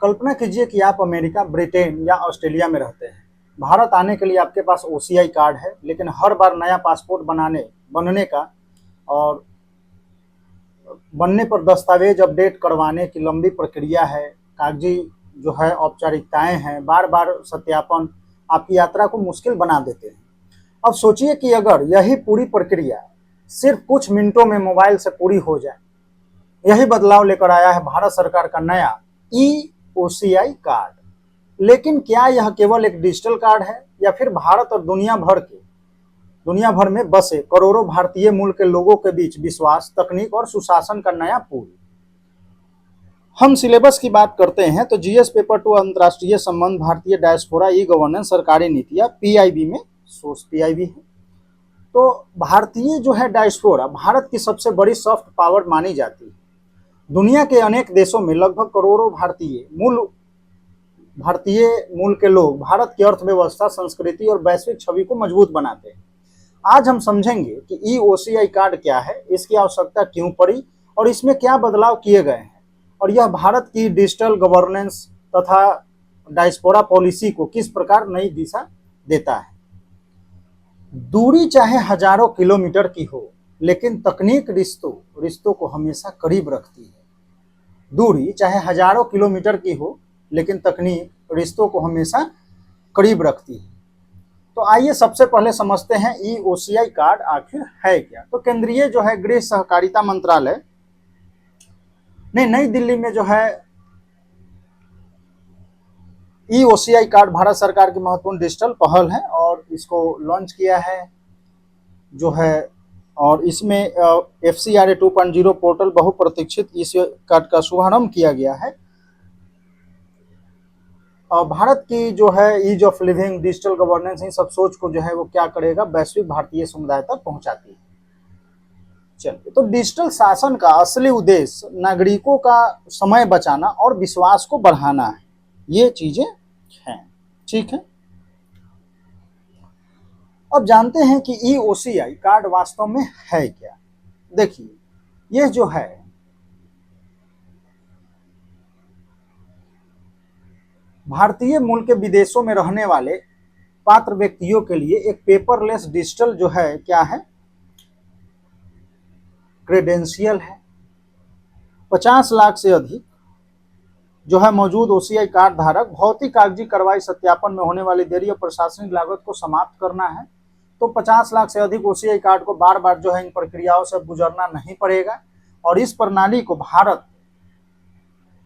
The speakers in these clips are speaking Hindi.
कल्पना कीजिए कि आप अमेरिका, ब्रिटेन या ऑस्ट्रेलिया में रहते हैं। भारत आने के लिए आपके पास ओसीआई कार्ड है, लेकिन हर बार नया पासपोर्ट बनने का और बनने पर दस्तावेज अपडेट करवाने की लंबी प्रक्रिया है। कागजी जो है औपचारिकताएं हैं, बार बार सत्यापन आपकी यात्रा को मुश्किल बना देते हैं। अब सोचिए कि अगर यही पूरी प्रक्रिया सिर्फ कुछ मिनटों में मोबाइल से पूरी हो जाए। यही बदलाव लेकर आया है भारत सरकार का नया ई ओसीआई कार्ड। लेकिन क्या यह केवल एक डिजिटल कार्ड है या फिर भारत और दुनिया भर में बसे करोड़ों भारतीय मूल के लोगों के बीच विश्वास, तकनीक और सुशासन का नया पुल? हम सिलेबस की बात करते हैं तो जीएस पेपर 2 अंतर्राष्ट्रीय संबंध, भारतीय डायस्पोरा, ई गवर्नेंस, सरकारी नीतियां, पीआईबी में सोर्स पीआईबी है। तो भारतीय जो है डायस्पोरा भारत की सबसे बड़ी सॉफ्ट पावर मानी जाती है। दुनिया के अनेक देशों में लगभग करोड़ों भारतीय मूल के लोग भारत की अर्थव्यवस्था, संस्कृति और वैश्विक छवि को मजबूत बनाते हैं। आज हम समझेंगे कि ई ओसीआई कार्ड क्या है, इसकी आवश्यकता क्यों पड़ी और इसमें क्या बदलाव किए गए हैं, और यह भारत की डिजिटल गवर्नेंस तथा डायस्पोरा पॉलिसी को किस प्रकार नई दिशा देता है। दूरी चाहे हजारों किलोमीटर की हो, लेकिन तकनीक रिश्तों को हमेशा करीब रखती है। दूरी चाहे हजारों किलोमीटर की हो, लेकिन तकनीक रिश्तों को हमेशा करीब रखती है। तो आइए सबसे पहले समझते हैं ई ओसीआई कार्ड आखिर है क्या। तो केंद्रीय जो है गृह सहकारिता मंत्रालय ने नई दिल्ली में जो है ई ओसीआई कार्ड भारत सरकार की महत्वपूर्ण डिजिटल पहल है और इसको लॉन्च किया है जो है। और इसमें FCRA 2.0 पोर्टल बहुप्रतीक्षित इस कार्ड का शुभारंभ किया गया है। और भारत की जो है ease of living, digital governance, इन सब सोच को जो है वो क्या करेगा, वैश्विक भारतीय समुदाय तक पहुंचाती है। चलिए, तो डिजिटल शासन का असली उद्देश्य नागरिकों का समय बचाना और विश्वास को बढ़ाना है। ये चीजें हैं, ठीक है। अब जानते हैं कि ई ओसीआई कार्ड वास्तव में है क्या। देखिए, यह जो है भारतीय मूल के विदेशों में रहने वाले पात्र व्यक्तियों के लिए एक पेपरलेस डिजिटल जो है क्या है, क्रेडेंशियल है। 50 लाख से अधिक जो है मौजूद ओसीआई कार्ड धारक भौतिक कागजी कार्रवाई सत्यापन में होने वाली देरी और प्रशासनिक लागत को समाप्त करना है। तो 50 लाख से अधिक ओसीआई कार्ड को बार बार जो है इन प्रक्रियाओं से गुजरना नहीं पड़ेगा और इस प्रणाली को भारत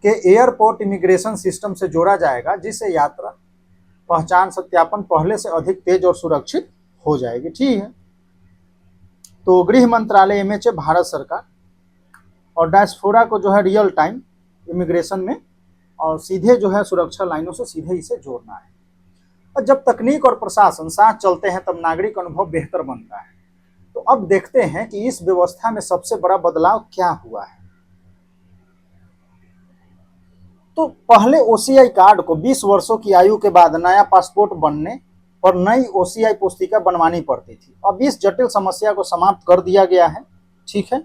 के एयरपोर्ट इमिग्रेशन सिस्टम से जोड़ा जाएगा, जिससे यात्रा पहचान सत्यापन पहले से अधिक तेज और सुरक्षित हो जाएगी, ठीक है। तो गृह मंत्रालय, MHA, भारत सरकार और डायस्पोरा को जो है रियल टाइम इमिग्रेशन में और सीधे जो है सुरक्षा लाइनों से सीधे इसे जोड़ना है। और जब तकनीक और प्रशासन साथ चलते हैं तब नागरिक अनुभव बेहतर बनता है। तो अब देखते हैं कि इस व्यवस्था में सबसे बड़ा बदलाव क्या हुआ है। तो पहले ओसीआई कार्ड को 20 वर्षों की आयु के बाद नया पासपोर्ट बनने पर नई ओसीआई पुस्तिका बनवानी पड़ती थी। अब इस जटिल समस्या को समाप्त कर दिया गया है, ठीक है।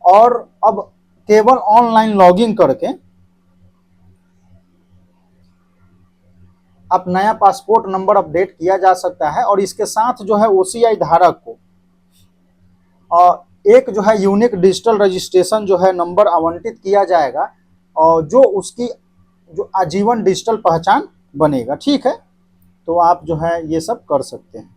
और अब केवल ऑनलाइन लॉगिन करके आप नया पासपोर्ट नंबर अपडेट किया जा सकता है और इसके साथ जो है ओसीआई धारक को एक जो है यूनिक डिजिटल रजिस्ट्रेशन जो है नंबर आवंटित किया जाएगा और जो उसकी जो आजीवन डिजिटल पहचान बनेगा, ठीक है। तो आप जो है ये सब कर सकते हैं।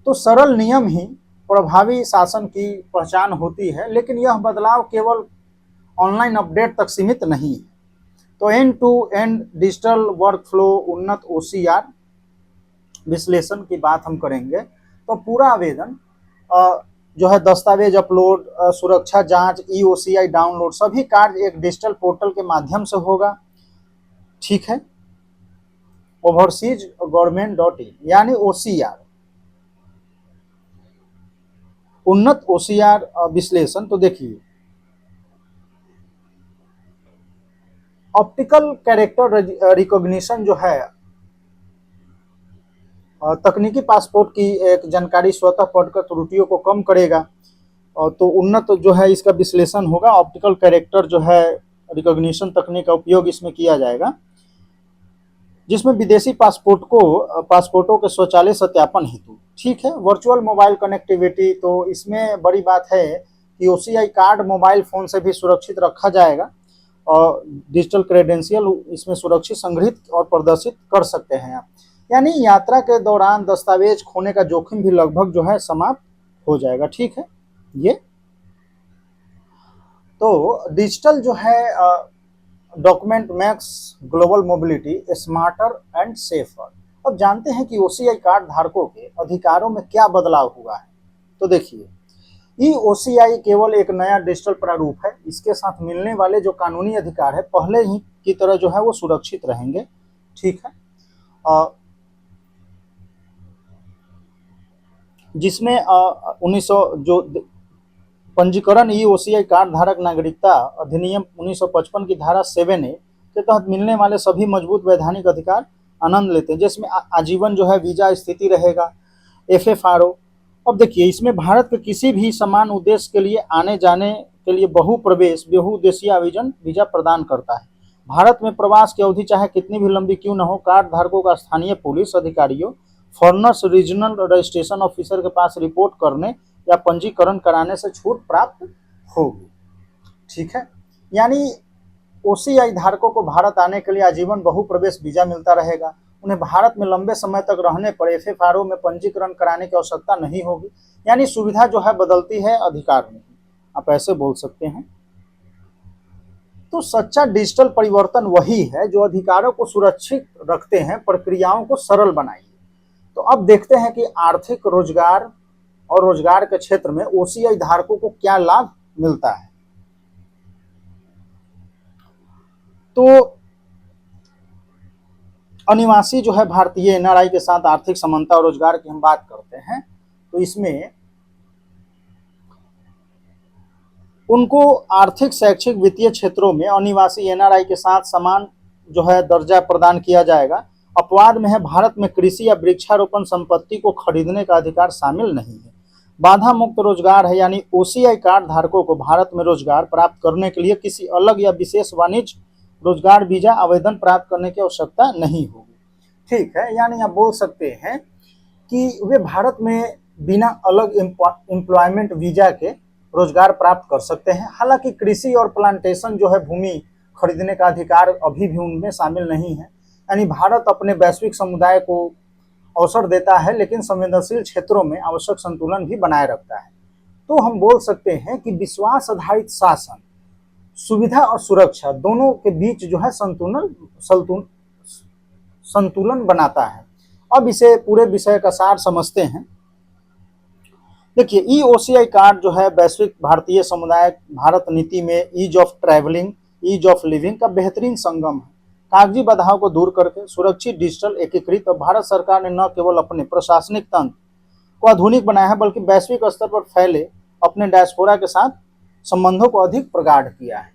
तो सरल नियम ही प्रभावी शासन की पहचान होती है, लेकिन यह बदलाव केवल ऑनलाइन अपडेट तक सीमित नहीं है। तो end to end digital workflow, उन्नत ओसीआर विश्लेषण की बात हम करेंगे। तो पूरा आवेदन जो है दस्तावेज अपलोड, सुरक्षा जांच, ई ओसीआई डाउनलोड, सभी कार्य एक डिजिटल पोर्टल के माध्यम से होगा, ठीक है। overseasgovernment.in यानी ओसीआर, उन्नत ओसीआर विश्लेषण। तो देखिए, ऑप्टिकल कैरेक्टर रिकॉग्निशन जो है तकनीकी पासपोर्ट की एक जानकारी स्वतः पढ़कर त्रुटियों को कम करेगा। और तो उन्नत जो है इसका विश्लेषण होगा, ऑप्टिकल कैरेक्टर जो है रिकॉग्निशन तकनीक का उपयोग इसमें किया जाएगा, जिसमें विदेशी पासपोर्टों के स्वचालित सत्यापन हेतु, ठीक है, वर्चुअल मोबाइल कनेक्टिविटी। तो इसमें बड़ी बात है कि ओसीआई कार्ड मोबाइल फ़ोन से भी सुरक्षित रखा जाएगा और डिजिटल क्रेडेंशियल इसमें सुरक्षित संग्रहित और प्रदर्शित कर सकते हैं आप। यानी यात्रा के दौरान दस्तावेज खोने का जोखिम भी लगभग जो है समाप्त हो जाएगा, ठीक है। ये तो डिजिटल जो है document makes global mobility smarter and safer. अब जानते हैं कि ओसीआई कार्ड धारकों के अधिकारों में क्या बदलाव हुआ है। तो देखिए, ई ओसीआई केवल एक नया डिजिटल प्रारूप है। इसके साथ मिलने वाले जो कानूनी अधिकार है पहले ही की तरह जो है वो सुरक्षित रहेंगे, ठीक है। जिसमें 1900 जो पंजीकरण ई ओसीआई कार्ड धारक नागरिकता अधिनियम 1955 की धारा 7A के तहत मिलने वाले सभी मजबूत वैधानिक अधिकार आनंद लेते हैं, जिसमें आजीवन जो है वीजा स्थिति रहेगा, FFRO। अब देखिए, इसमें भारत के किसी भी समान उद्देश्य के लिए आने जाने के लिए बहुउद्देशीय वीजा प्रदान करता है। भारत में प्रवास की अवधि चाहे कितनी भी लंबी क्यों न हो, कार्ड धारकों का स्थानीय पुलिस अधिकारियों, फॉरेनर्स रीजनल रजिस्ट्रेशन ऑफिसर के पास रिपोर्ट करने या पंजीकरण कराने से छूट प्राप्त होगी, ठीक है। यानी ओसीआई धारकों को भारत आने के लिए आजीवन बहुप्रवेश वीजा मिलता रहेगा। उन्हें भारत में लंबे समय तक रहने पर FFRO में पंजीकरण कराने की आवश्यकता नहीं होगी। यानी सुविधा जो है बदलती है, अधिकार नहीं, आप ऐसे बोल सकते हैं। तो सच्चा डिजिटल परिवर्तन वही है जो अधिकारों को सुरक्षित रखते हैं, प्रक्रियाओं को सरल बनाइए। तो अब देखते हैं कि आर्थिक, रोजगार और रोजगार के क्षेत्र में ओसीआई धारकों को क्या लाभ मिलता है। तो अनिवासी जो है भारतीय NRI के साथ आर्थिक समानता और रोजगार की हम बात करते हैं, तो इसमें उनको आर्थिक, शैक्षिक, वित्तीय क्षेत्रों में अनिवासी NRI के साथ समान जो है दर्जा प्रदान किया जाएगा। अपवाद में है, भारत में कृषि या वृक्षारोपण संपत्ति को खरीदने का अधिकार शामिल नहीं है। बाधा मुक्त रोजगार है, यानी ओसीआई कार्ड धारकों को भारत में रोजगार प्राप्त करने के लिए किसी अलग या विशेष वाणिज्य रोजगार वीजा आवेदन प्राप्त करने की आवश्यकता नहीं होगी, ठीक है। यानी आप बोल सकते हैं कि वे भारत में बिना अलग एम्प्लॉयमेंट वीजा के रोजगार प्राप्त कर सकते हैं। हालांकि कृषि और प्लांटेशन जो है भूमि खरीदने का अधिकार अभी भी उनमें शामिल नहीं है। यानी भारत अपने वैश्विक समुदाय को अवसर देता है, लेकिन संवेदनशील क्षेत्रों में आवश्यक संतुलन भी बनाए रखता है। तो हम बोल सकते हैं कि विश्वास आधारित शासन सुविधा और सुरक्षा दोनों के बीच जो है संतुलन बनाता है। अब इसे पूरे विषय का सार समझते हैं। देखिए, ई ओसीआई कार्ड जो है वैश्विक भारतीय समुदाय भारत नीति में ease of travelling, ease of living का बेहतरीन संगम है। कागजी बाधाओं को दूर करके सुरक्षित, डिजिटल, एकीकृत और भारत सरकार ने न केवल अपने प्रशासनिक तंत्र को आधुनिक बनाया है, बल्कि वैश्विक स्तर पर फैले अपने डायस्पोरा के साथ संबंधों को अधिक प्रगाढ़ किया है।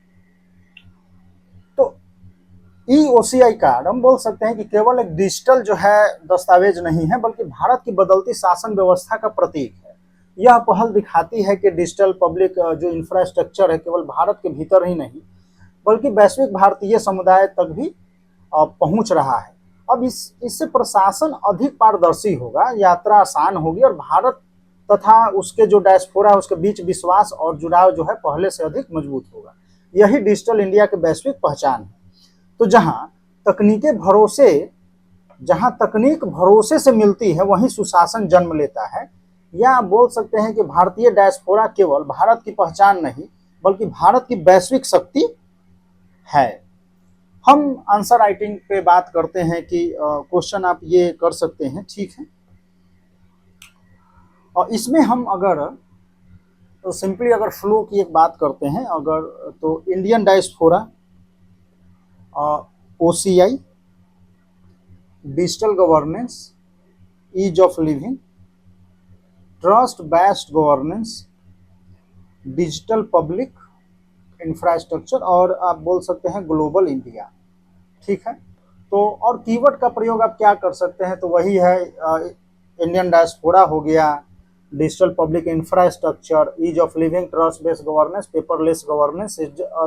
तो ई ओसीआई कार्ड हम बोल सकते हैं कि केवल एक डिजिटल जो है दस्तावेज नहीं है, बल्कि भारत की बदलती शासन व्यवस्था का प्रतीक है। यह पहल दिखाती है कि डिजिटल पब्लिक जो इंफ्रास्ट्रक्चर है केवल भारत के भीतर ही नहीं बल्कि वैश्विक भारतीय समुदाय तक भी पहुंच रहा है। अब इससे प्रशासन अधिक पारदर्शी होगा, यात्रा आसान होगी और भारत तथा उसके जो डायस्पोरा है उसके बीच विश्वास और जुड़ाव जो है पहले से अधिक मजबूत होगा। यही डिजिटल इंडिया की वैश्विक पहचान है। तो जहां तकनीक भरोसे से मिलती है, वहीं सुशासन जन्म लेता है। या आप बोल सकते हैं कि भारतीय डायस्पोरा केवल भारत की पहचान नहीं बल्कि भारत की वैश्विक शक्ति है। हम आंसर राइटिंग पे बात करते हैं कि क्वेश्चन आप ये कर सकते हैं, ठीक है। और इसमें हम अगर तो सिंपली अगर फ्लो की एक बात करते हैं अगर, तो Indian diaspora, OCI, digital governance, ease of living, trust based governance, digital public infrastructure और आप बोल सकते हैं ग्लोबल इंडिया, ठीक है। तो और कीवर्ड का प्रयोग आप क्या कर सकते हैं, तो वही है इंडियन डायस्पोरा हो गया, digital public infrastructure, ease of living, trust based governance, paperless governance,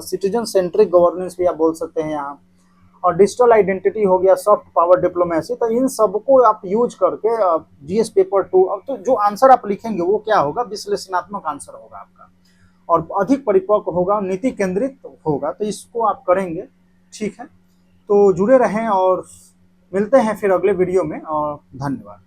citizen centric governance भी आप बोल सकते हैं यहाँ, और डिजिटल आइडेंटिटी हो गया, सॉफ्ट पावर डिप्लोमेसी। तो इन सबको आप यूज करके जीएस पेपर 2, अब तो जो आंसर आप लिखेंगे वो क्या होगा, विश्लेषणात्मक आंसर होगा आपका, और अधिक परिपक्व होगा, नीति केंद्रित होगा। तो इसको आप करेंगे, ठीक है। तो जुड़े रहें और मिलते हैं फिर अगले वीडियो में, और धन्यवाद।